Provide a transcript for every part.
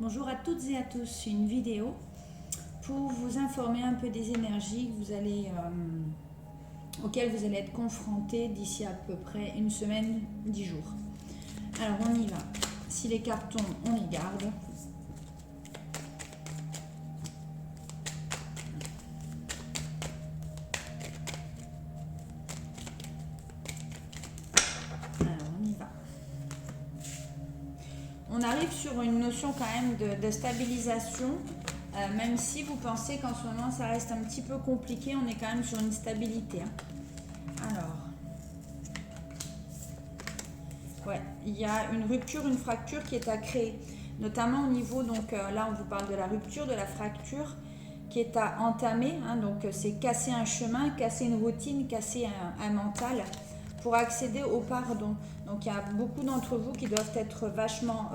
Bonjour à toutes et à tous, une vidéo pour vous informer un peu des énergies auxquelles vous allez être confrontés d'ici à peu près une semaine, 10 jours. Alors on y va. Si les cartes tombent, on les garde. Alors on y va. On arrive sur une notion quand même de stabilisation. Même si vous pensez qu'en ce moment ça reste un petit peu compliqué, on est quand même sur une stabilité. Alors, ouais, il y a une rupture, une fracture qui est à créer, notamment au niveau, donc là on vous parle de la rupture, de la fracture qui est à entamer, donc c'est casser un chemin, casser une routine, casser un mental pour accéder au pardon. Donc il y a beaucoup d'entre vous qui doivent être vachement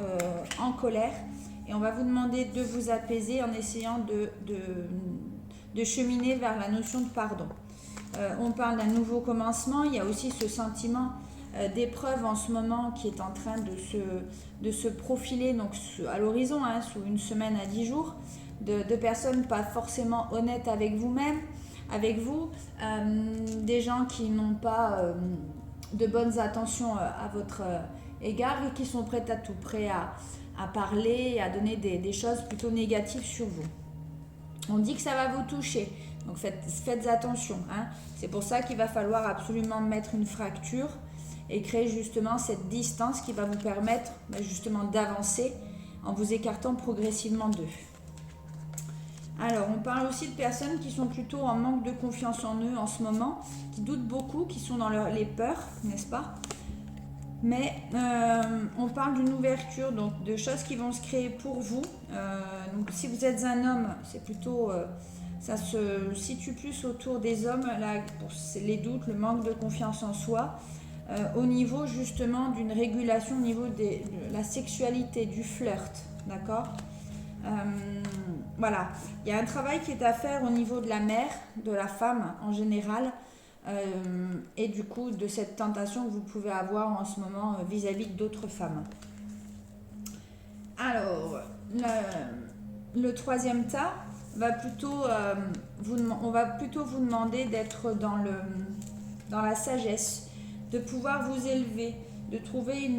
en colère. Et on va vous demander de vous apaiser en essayant de cheminer vers la notion de pardon. On parle d'un nouveau commencement. Il y a aussi ce sentiment d'épreuve en ce moment qui est en train de se profiler donc, à l'horizon, sous une semaine à 10 jours, de personnes pas forcément honnêtes avec vous-même, avec vous, des gens qui n'ont pas de bonnes intentions à votre égard et qui sont prêts à tout, prêts à parler et à donner des choses plutôt négatives sur vous. On dit que ça va vous toucher, donc faites attention. C'est pour ça qu'il va falloir absolument mettre une fracture et créer justement cette distance qui va vous permettre justement d'avancer en vous écartant progressivement d'eux. Alors, on parle aussi de personnes qui sont plutôt en manque de confiance en eux en ce moment, qui doutent beaucoup, qui sont dans les peurs, n'est-ce pas ? Mais on parle d'une ouverture, donc de choses qui vont se créer pour vous. Donc si vous êtes un homme, c'est plutôt, ça se situe plus autour des hommes, là, pour les doutes, le manque de confiance en soi, au niveau justement d'une régulation, au niveau de la sexualité, du flirt, d'accord ? Voilà, il y a un travail qui est à faire au niveau de la mère, de la femme en général, et du coup de cette tentation que vous pouvez avoir en ce moment vis-à-vis d'autres femmes. Alors, le troisième tas va plutôt, on va plutôt vous demander d'être dans la sagesse, de pouvoir vous élever, de trouver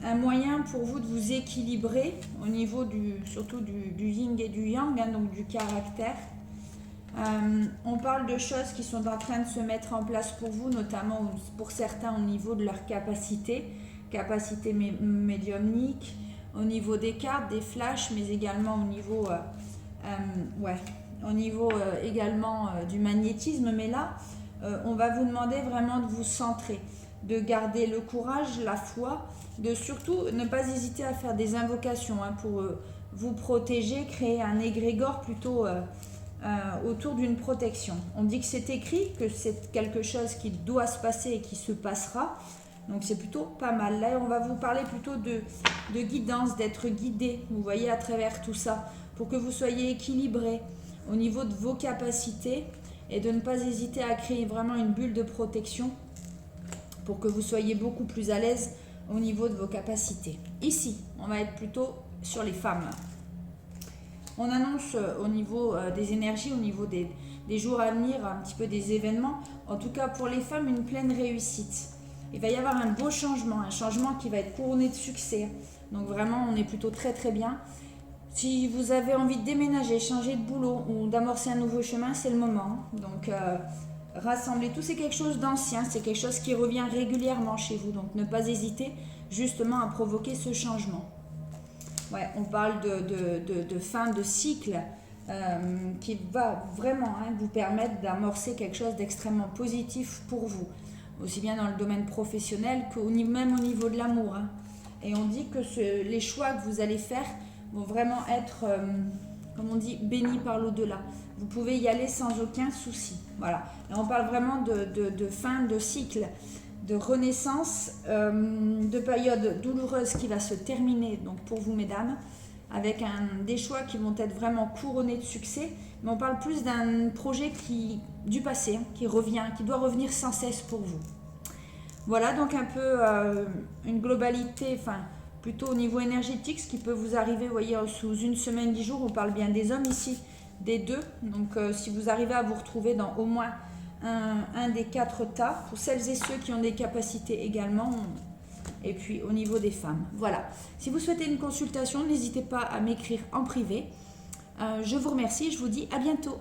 un moyen pour vous de vous équilibrer au niveau surtout du yin et du yang, donc du caractère. On parle de choses qui sont en train de se mettre en place pour vous, notamment pour certains au niveau de leur capacité médiumnique, au niveau des cartes, des flashs, mais également au niveau également du magnétisme. Mais là, on va vous demander vraiment de vous centrer, de garder le courage, la foi, de surtout ne pas hésiter à faire des invocations pour vous protéger, créer un égrégore plutôt autour d'une protection. On dit que c'est écrit, que c'est quelque chose qui doit se passer et qui se passera, donc c'est plutôt pas mal. Là, on va vous parler plutôt de guidance, d'être guidé, vous voyez, à travers tout ça, pour que vous soyez équilibré au niveau de vos capacités et de ne pas hésiter à créer vraiment une bulle de protection pour que vous soyez beaucoup plus à l'aise au niveau de vos capacités. Ici, on va être plutôt sur les femmes. On annonce au niveau des énergies, au niveau des jours à venir, un petit peu des événements. En tout cas, pour les femmes, une pleine réussite. Il va y avoir un beau changement, un changement qui va être couronné de succès. Donc vraiment, on est plutôt très très bien. Si vous avez envie de déménager, changer de boulot ou d'amorcer un nouveau chemin, c'est le moment. Donc rassembler tout, c'est quelque chose d'ancien, c'est quelque chose qui revient régulièrement chez vous. Donc ne pas hésiter justement à provoquer ce changement. Ouais, on parle de fin de cycle qui va vraiment vous permettre d'amorcer quelque chose d'extrêmement positif pour vous, aussi bien dans le domaine professionnel que même au niveau de l'amour. Et on dit que les choix que vous allez faire vont vraiment être, comme on dit, bénis par l'au-delà. Vous pouvez y aller sans aucun souci. Voilà. Et on parle vraiment de fin de cycle, de renaissance, de période douloureuse qui va se terminer, donc pour vous mesdames, avec des choix qui vont être vraiment couronnés de succès, mais on parle plus d'un projet du passé, qui revient, qui doit revenir sans cesse pour vous. Voilà donc un peu une globalité, plutôt au niveau énergétique, ce qui peut vous arriver, vous voyez, sous une semaine, 10 jours, on parle bien des hommes ici, des deux. Donc si vous arrivez à vous retrouver dans au moins un des 4 tas, pour celles et ceux qui ont des capacités également, et puis au niveau des femmes. Voilà. Si vous souhaitez une consultation, n'hésitez pas à m'écrire en privé. Je vous remercie et je vous dis à bientôt.